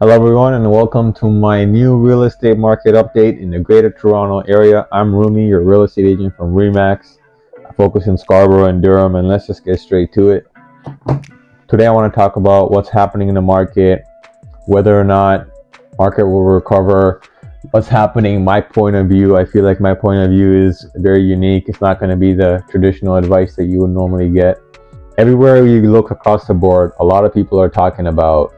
Hello everyone and welcome to my new real estate market update in the Greater Toronto area. I'm Rumy, your real estate agent from Remax. I focus in Scarborough and Durham, and let's just get straight to it. Today I want to talk about what's happening in the market, whether or not market will recover, what's happening, my point of view. I feel like my point of view is very unique. It's not going to be the traditional advice that you would normally get. Everywhere you look across the board, a lot of people are talking about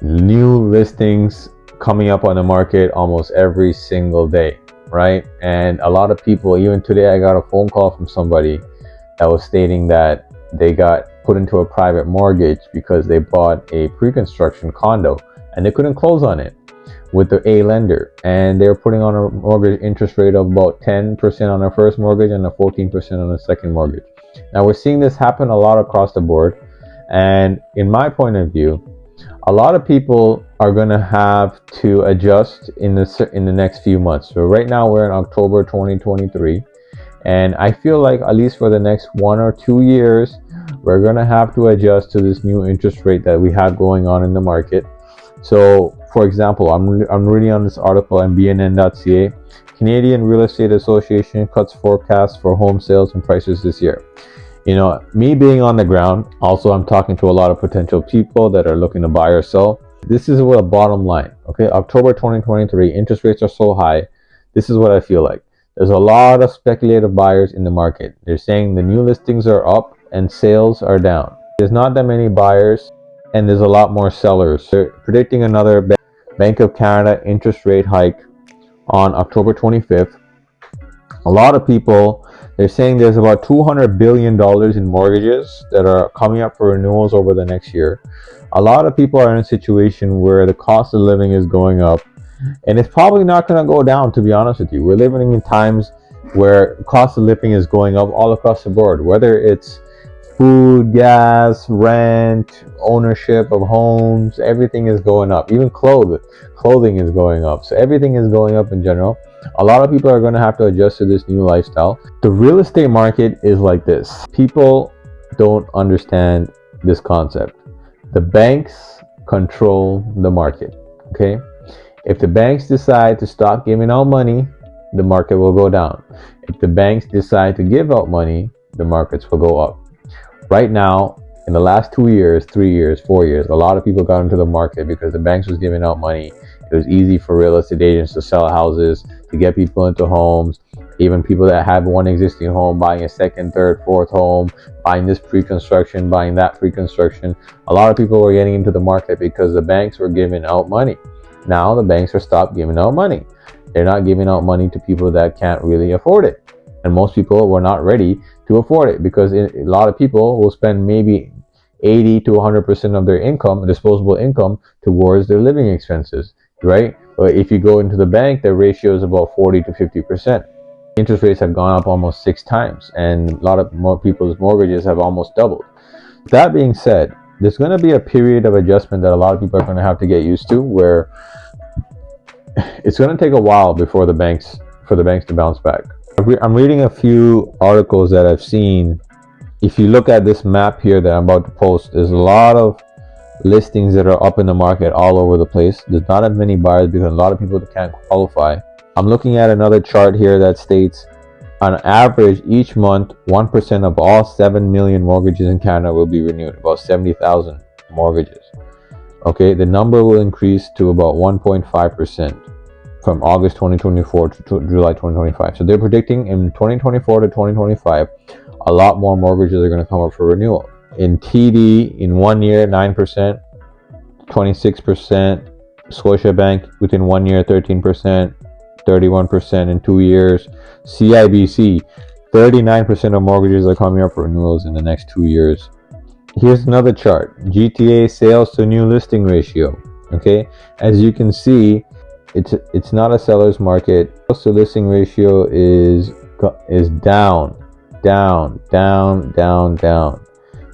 new listings coming up on the market almost every single day, right? And a lot of people, even today I got a phone call from somebody that was stating that they got put into a private mortgage because they bought a pre-construction condo and they couldn't close on it with the A lender, and they were putting on a mortgage interest rate of about 10% on their first mortgage and a 14% on the second mortgage. Now we're seeing this happen a lot across the board, and in my point of view, a lot of people are going to have to adjust in the next few months. So right now we're in October 2023, and I feel like at least for the next 1 or 2 years we're going to have to adjust to this new interest rate that we have going on in the market. So for example, I'm reading on this article on bnn.ca. Canadian Real Estate Association cuts forecasts for home sales and prices this year. You know, me being on the ground, also I'm talking to a lot of potential people that are looking to buy or sell. This is what a bottom line, okay? October 2023, interest rates are so high. This is what I feel like. There's a lot of speculative buyers in the market. They're saying the new listings are up and sales are down. There's not that many buyers and there's a lot more sellers. They're predicting another Bank of Canada interest rate hike on October 25th. A lot of people, they're saying there's about $200 billion in mortgages that are coming up for renewals over the next year. A lot of people are in a situation where the cost of living is going up, and it's probably not going to go down, to be honest with you. We're living in times where cost of living is going up all across the board, whether it's food, gas, rent, ownership of homes. Everything is going up. Even clothing is going up. So everything is going up in general. A lot of people are going to have to adjust to this new lifestyle. The real estate market is like this. People don't understand this concept. The banks control the market, okay? If the banks decide to stop giving out money, the market will go down. If the banks decide to give out money, the markets will go up. Right now, in the last 2 years, 3 years, 4 years, a lot of people got into the market because the banks was giving out money. It was easy for real estate agents to sell houses, to get people into homes. Even people that have one existing home, buying a second, third, fourth home, buying this pre-construction, buying that pre-construction. A lot of people were getting into the market because the banks were giving out money. Now the banks are stopped giving out money. They're not giving out money to people that can't really afford it. And most people were not ready to afford it because a lot of people will spend maybe 80 to 100% of their income, disposable income, towards their living expenses, right? But if you go into the bank, the ratio is about 40 to 50%. Interest rates have gone up almost 6 times, and a lot of more people's mortgages have almost doubled. That being said, there's going to be a period of adjustment that a lot of people are going to have to get used to, where it's going to take a while before the banks to bounce back. I'm reading a few articles that I've seen. If you look at this map here that I'm about to post, there's a lot of listings that are up in the market all over the place. There's not as many buyers because a lot of people can't qualify. I'm looking at another chart here that states, on average, each month, 1% of all 7 million mortgages in Canada will be renewed, about 70,000 mortgages. Okay, the number will increase to about 1.5%. from August 2024 to July 2025. So they're predicting in 2024 to 2025, a lot more mortgages are going to come up for renewal. In TD, in 1 year, 9%, 26%. Scotiabank, within 1 year, 13%, 31% in 2 years. CIBC, 39% of mortgages are coming up for renewals in the next 2 years. Here's another chart. GTA sales to new listing ratio. Okay, as you can see, it's not a seller's market. So listing ratio is down.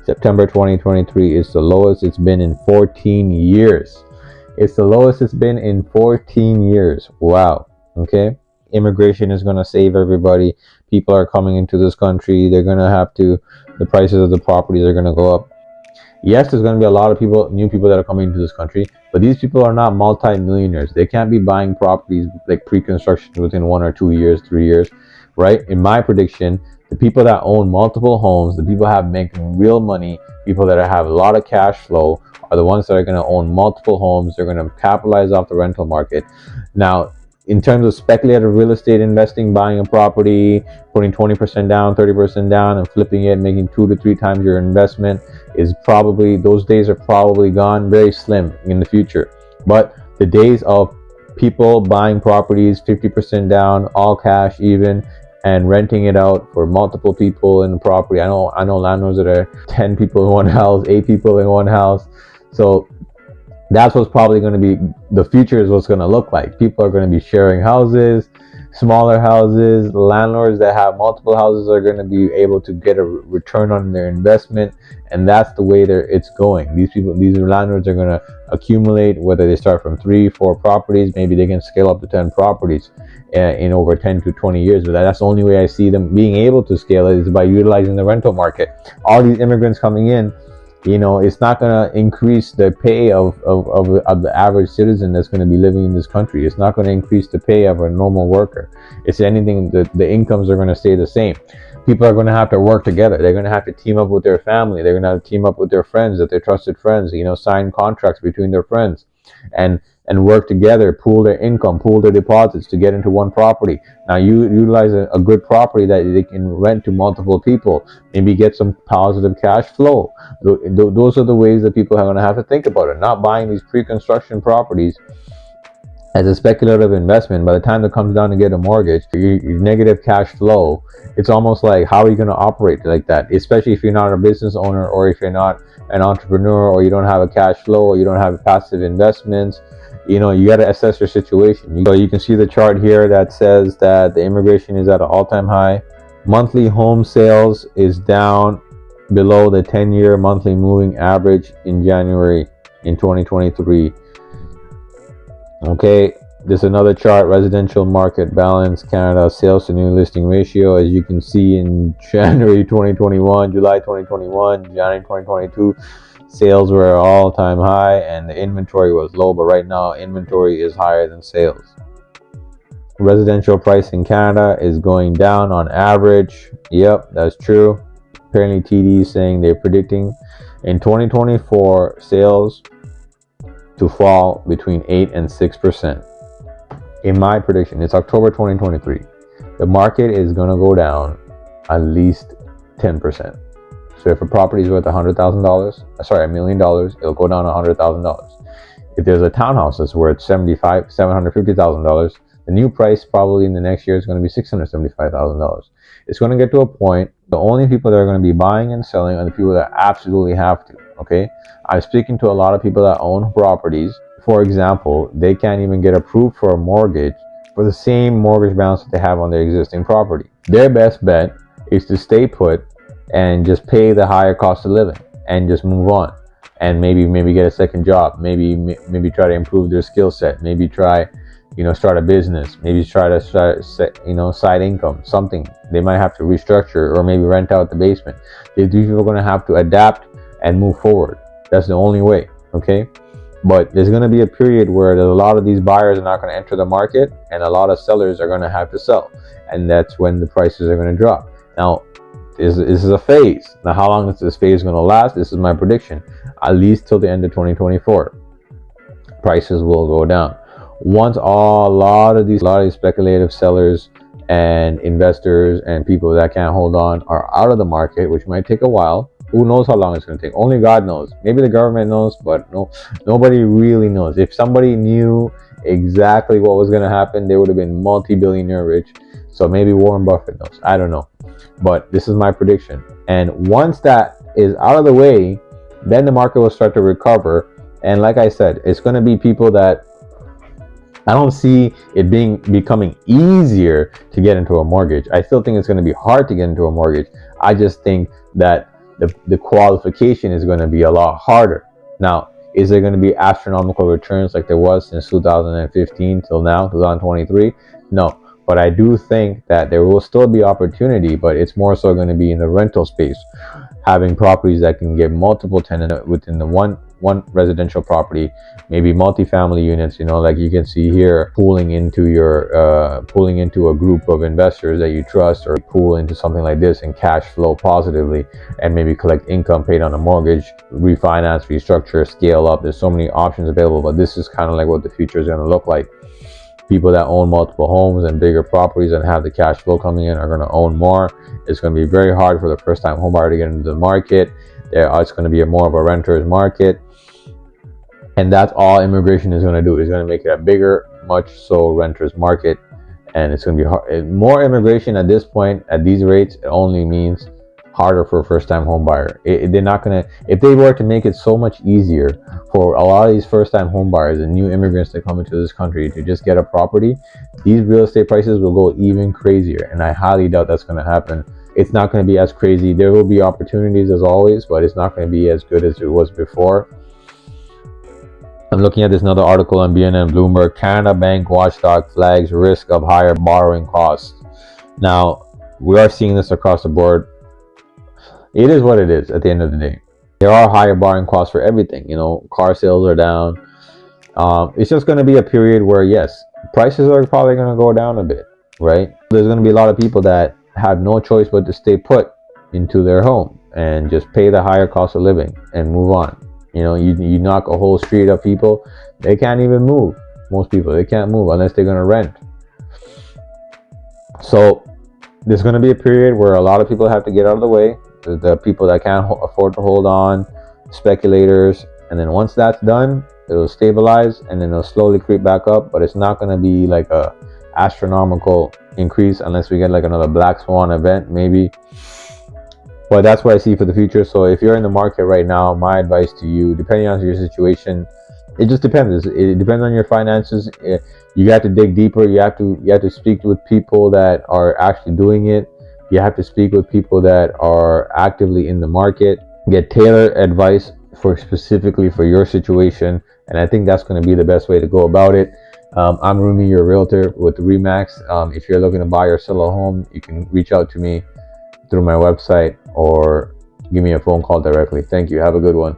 September 2023 is the lowest it's been in 14 years. It's the lowest it's been in 14 years. Wow. Okay. Immigration is going to save everybody. People are coming into this country. They're going to have to, the prices of the properties are going to go up. Yes, there's going to be a lot of people, new people that are coming into this country, but these people are not multi-millionaires. They can't be buying properties like pre-construction within 1 or 2 years, 3 years, right? In my prediction, the people that own multiple homes, the people that have making real money, people that have a lot of cash flow, are the ones that are going to own multiple homes. They're going to capitalize off the rental market. Now, in terms of speculative real estate investing, buying a property, putting 20% down, 30% down, and flipping it, making 2 to 3 times your investment, is probably, those days are probably gone, very slim in the future. But the days of people buying properties 50% down, all cash even, and renting it out for multiple people in the property. I know landlords that are 10 people in one house, 8 people in one house. So that's what's probably going to be the future, is what's going to look like. People are going to be sharing houses, smaller houses. Landlords that have multiple houses are going to be able to get a return on their investment, and that's the way it's going. These landlords are going to accumulate, whether they start from 3, 4 properties, maybe they can scale up to 10 properties in over 10 to 20 years. But that's the only way I see them being able to scale it, is by utilizing the rental market. All these immigrants coming in, it's not going to increase the pay of the average citizen that's going to be living in this country. It's not going to increase the pay of a normal worker. It's anything, the incomes are going to stay the same. People are going to have to work together. They're going to have to team up with their family. They're going to have to team up with their friends, their trusted friends, sign contracts between their friends and work together, pool their income, pool their deposits to get into one property. Now, you utilize a good property that they can rent to multiple people, maybe get some positive cash flow. Those are the ways that people are going to have to think about it, not buying these pre-construction properties as a speculative investment. By the time it comes down to get a mortgage, your negative cash flow, it's almost like, how are you going to operate like that? Especially if you're not a business owner, or if you're not an entrepreneur, or you don't have a cash flow, or you don't have passive investments. You got to assess your situation. So you can see the chart here that says that the immigration is at an all-time high. Monthly home sales is down below the 10-year monthly moving average in January in 2023. Okay, this is another chart, residential market balance, Canada sales to new listing ratio. As you can see, in January 2021, July 2021, January 2022, sales were at all-time high and the inventory was low, but right now inventory is higher than sales. Residential price in Canada is going down on average. Yep, that's true. Apparently TD is saying they're predicting in 2024 sales to fall between 8 and 6%. In my prediction, it's October 2023. The market is going to go down at least 10%. So if a property is worth $100,000, $1 million, it'll go down $100,000. If there's a townhouse that's worth $750,000, the new price probably in the next year is going to be $675,000. It's going to get to a point, the only people that are going to be buying and selling are the people that absolutely have to. Okay, I'm speaking to a lot of people that own properties. For example, they can't even get approved for a mortgage for the same mortgage balance that they have on their existing property. Their best bet is to stay put and just pay the higher cost of living and just move on, and maybe get a second job, maybe try to improve their skill set, maybe try start a business, maybe try to start side income, something. They might have to restructure, or maybe rent out the basement. These people are going to have to adapt and move forward. That's the only way. Okay, but there's going to be a period where a lot of these buyers are not going to enter the market, and a lot of sellers are going to have to sell, and that's when the prices are going to drop. Now, this is a phase. Now, how long is this phase going to last? This is my prediction. At least till the end of 2024, prices will go down. Once a lot of these speculative sellers and investors and people that can't hold on are out of the market, which might take a while. Who knows how long it's going to take? Only God knows. Maybe the government knows, but nobody really knows. If somebody knew exactly what was going to happen, they would have been multi-billionaire rich. So maybe Warren Buffett knows. I don't know. But this is my prediction. And once that is out of the way, then the market will start to recover. And like I said, it's going to be people that I don't see it becoming easier to get into a mortgage. I still think it's going to be hard to get into a mortgage. I just think that the qualification is going to be a lot harder. Now, is there going to be astronomical returns like there was since 2015 till now, 2023? No. But I do think that there will still be opportunity, but it's more so going to be in the rental space. having properties that can get multiple tenants within the one residential property, maybe multifamily units, like you can see here, pooling into a group of investors that you trust, or pool into something like this and cash flow positively and maybe collect income paid on a mortgage, refinance, restructure, scale up. There's so many options available, but this is kind of like what the future is going to look like. People that own multiple homes and bigger properties and have the cash flow coming in are going to own more. It's going to be very hard for the first time home buyer to get into the market. It's going to be more of a renter's market. And that's all immigration is going to do. It's going to make it a bigger, much so renter's market. And it's going to be hard. More immigration at this point, at these rates, it only means harder for a first-time home buyer. They're not going to, if they were to make it so much easier for a lot of these first-time home buyers and new immigrants that come into this country to just get a property, these real estate prices will go even crazier. And I highly doubt that's going to happen. It's not going to be as crazy. There will be opportunities as always, but it's not going to be as good as it was before. I'm looking at this another article on BNN and Bloomberg. Canada Bank Watchdog flags risk of higher borrowing costs. Now, we are seeing this across the board. It is what it is at the end of the day. There are higher borrowing costs for everything. Car sales are down. It's just going to be a period where, yes, prices are probably going to go down a bit, right? There's going to be a lot of people that have no choice but to stay put into their home and just pay the higher cost of living and move on. You knock a whole street of people, they can't even move. Most people, they can't move unless they're going to rent. So there's going to be a period where a lot of people have to get out of the way. The people that can't afford to hold on, speculators, and then once that's done, it'll stabilize and then it'll slowly creep back up. But it's not going to be like a astronomical increase unless we get like another black swan event, maybe. But that's what I see for the future. So if you're in the market right now, my advice to you, depending on your situation, it just depends. It depends on your finances. You have to dig deeper. You have to speak with people that are actually doing it. You have to speak with people that are actively in the market. Get tailored advice specifically for your situation. And I think that's going to be the best way to go about it. I'm Rumy, your realtor with Remax. If you're looking to buy or sell a home, you can reach out to me through my website or give me a phone call directly. Thank you. Have a good one.